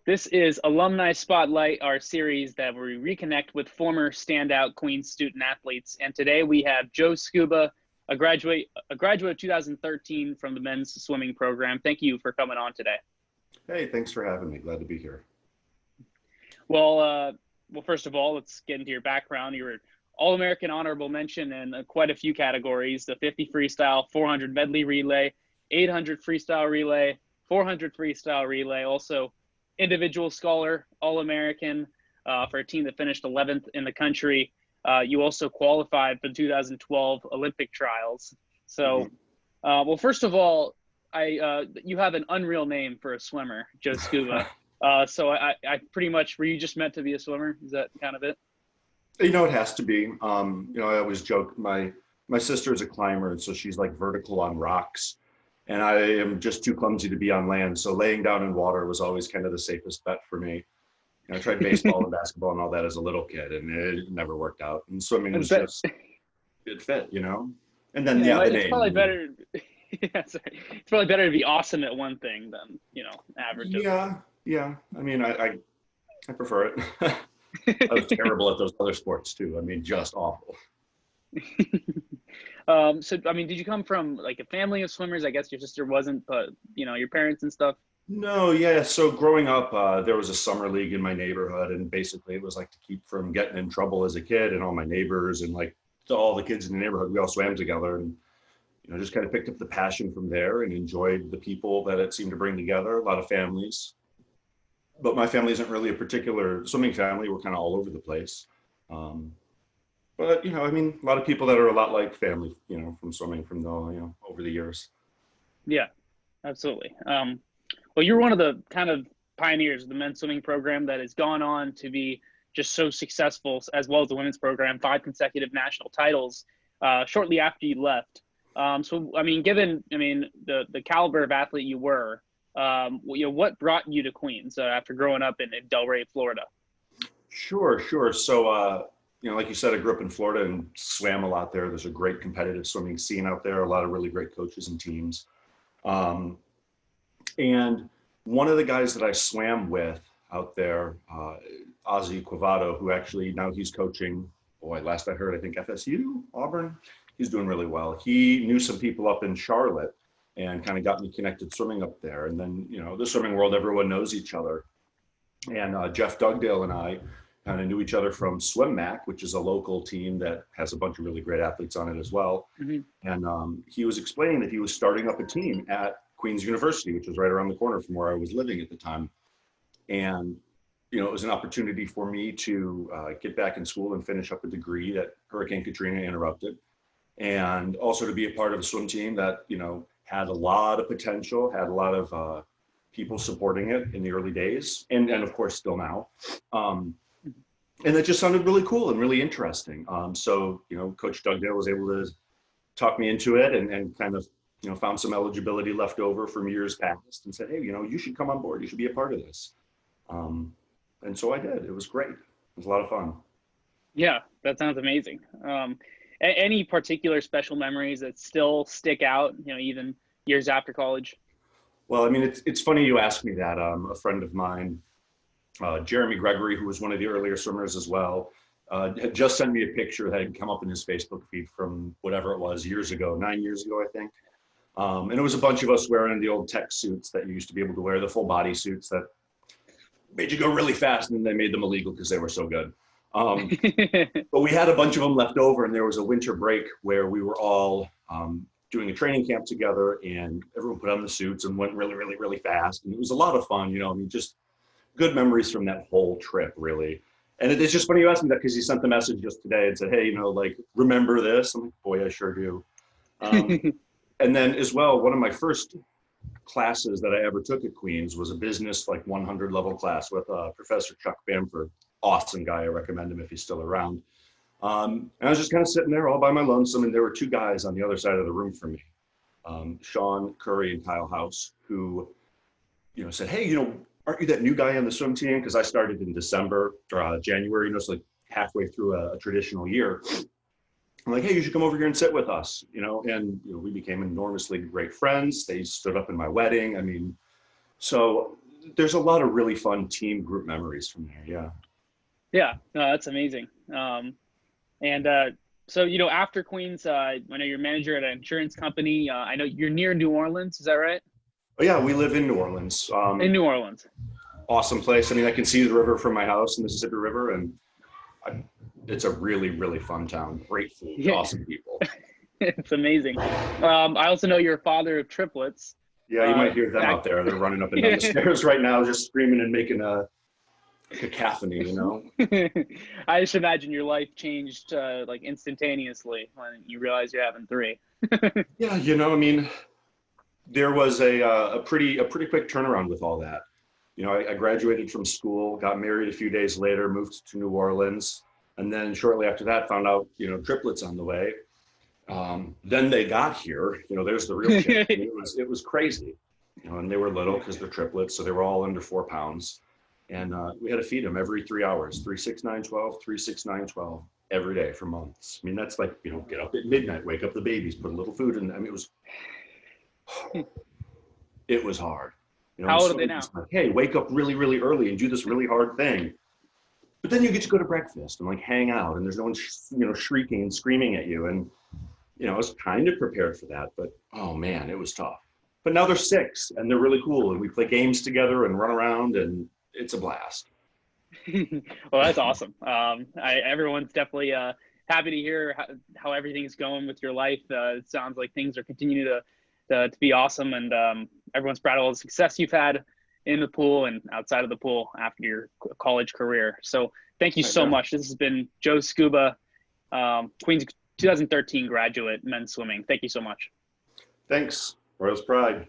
This is Alumni Spotlight, our series that we reconnect with former standout Queens student athletes. And today we have Joe Skuba, a graduate of 2013 from the men's swimming program. Thank you for coming on today. Hey, thanks for having me. Glad to be here. Well, first of all, let's get into your background. You were All-American honorable mention in quite a few categories: the 50 freestyle, 400 medley relay, 800 freestyle relay, 400 freestyle relay. Also, individual scholar, All-American for a team that finished 11th in the country. You also qualified for the 2012 Olympic trials. So, well, first of all, you have an unreal name for a swimmer, Joe Skuba. So I pretty much, were you just meant to be a swimmer? Is that kind of it? You know, it has to be. I always joke, my sister is a climber, and so she's like vertical on rocks. And I am just too clumsy to be on land. So laying down in water was always kind of the safest bet for me. I tried baseball and basketball and all that as a little kid, and it never worked out. And swimming was just, it fit, you know? And then, the it's name. Probably better. It's probably better to be awesome at one thing than, average. Yeah. I mean, I prefer it. I was terrible at those other sports too. I mean, just awful. So, I mean, did you come from like a family of swimmers? I guess your sister wasn't, but your parents and stuff. No, yeah. So growing up, there was a summer league in my neighborhood, and basically it was like to keep from getting in trouble as a kid, and all my neighbors and like all the kids in the neighborhood, we all swam together, and just kind of picked up the passion from there and enjoyed the people that it seemed to bring together. A lot of families, but my family isn't really a particular swimming family. We're kind of all over the place. But, I mean, a lot of people that are a lot like family, from swimming from the, over the years. Yeah, absolutely. Well, you're one of the kind of pioneers of the men's swimming program that has gone on to be just so successful, as well as the women's program, 5 consecutive national titles shortly after you left. So, I mean, given, the caliber of athlete you were, what brought you to Queens after growing up in Delray, Florida? Sure. So, like you said, I grew up in Florida and swam a lot there. There's a great competitive swimming scene out there, a lot of really great coaches and teams. And one of the guys that I swam with out there, Ozzy Quavato, who actually now he's coaching, last I heard, I think FSU, Auburn, he's doing really well. He knew some people up in Charlotte and kind of got me connected swimming up there. And then, the swimming world, everyone knows each other. And Jeff Dugdale and I kind of knew each other from Swim Mac, which is a local team that has a bunch of really great athletes on it as well. Mm-hmm. And he was explaining that he was starting up a team at Queens University, which was right around the corner from where I was living at the time. And, it was an opportunity for me to get back in school and finish up a degree that Hurricane Katrina interrupted. And also to be a part of a swim team that, had a lot of potential, had a lot of people supporting it in the early days, and of course still now. And it just sounded really cool and really interesting. So, Coach Dugdale was able to talk me into it and kind of, found some eligibility left over from years past and said, hey, you should come on board. You should be a part of this. And so I did. It was great. It was a lot of fun. Yeah, that sounds amazing. Any particular special memories that still stick out, even years after college? Well, I mean, it's funny you asked me that. A friend of mine, Jeremy Gregory, who was one of the earlier swimmers as well, had just sent me a picture that had come up in his Facebook feed from whatever it was, 9 years ago, I think. And it was a bunch of us wearing the old tech suits that you used to be able to wear, the full body suits that made you go really fast, and then they made them illegal because they were so good. But we had a bunch of them left over, and there was a winter break where we were all doing a training camp together, and everyone put on the suits and went really, really, really fast. And it was a lot of fun, just good memories from that whole trip, really. And it's just funny you asked me that because he sent the message just today and said, hey, remember this? I'm like, boy, I sure do. And then as well, one of my first classes that I ever took at Queens was a business 100 level class with Professor Chuck Bamford. Awesome guy. I recommend him if he's still around. And I was just kind of sitting there all by my lonesome, and there were 2 guys on the other side of the room from me, Sean Curry and Kyle House, who, said, hey, aren't you that new guy on the swim team? Because I started in December or January, so halfway through a traditional year. I'm like, hey, you should come over here and sit with us, and we became enormously great friends. They stood up in my wedding. I mean, so there's a lot of really fun team group memories from there. Yeah. Yeah, no, that's amazing. And so, after Queens, I know you're manager at an insurance company. I know you're near New Orleans. Is that right? Oh yeah, we live in New Orleans. In New Orleans. Awesome place. I mean, I can see the river from my house, the Mississippi River, and it's a really, really fun town. Great food, Yeah. awesome people. It's amazing. I also know you're a father of triplets. Yeah, you might hear them out there. They're running up and down the stairs right now, just screaming and making a cacophony, I just imagine your life changed like instantaneously when you realize you're having three. Yeah, I mean, there was a pretty quick turnaround with all that. I graduated from school, got married a few days later, moved to New Orleans, and then shortly after that found out, triplets on the way. Then they got here, there's the real shit. I mean, it was crazy, and they were little because they're triplets. So they were all under 4 pounds, and we had to feed them every 3 hours, 3, 6, 9, 12, 3, 6, 9, 12 every day for months. I mean, that's like, get up at midnight, wake up the babies, put a little food in. I mean, it was hard. How old are they now? Like, hey, wake up really, really early and do this really hard thing. But then you get to go to breakfast and like hang out, and there's no one, shrieking and screaming at you. And, I was kind of prepared for that, but oh man, it was tough. But now they're 6 and they're really cool. And we play games together and run around, and it's a blast. Well, that's awesome. Everyone's definitely happy to hear how everything's going with your life. It sounds like things are continuing to be awesome, and everyone's proud of all the success you've had in the pool and outside of the pool after your college career. So thank you so much. This has been Joe Skuba, Queens 2013 graduate, men's swimming. Thank you so much. Thanks. Royals Pride.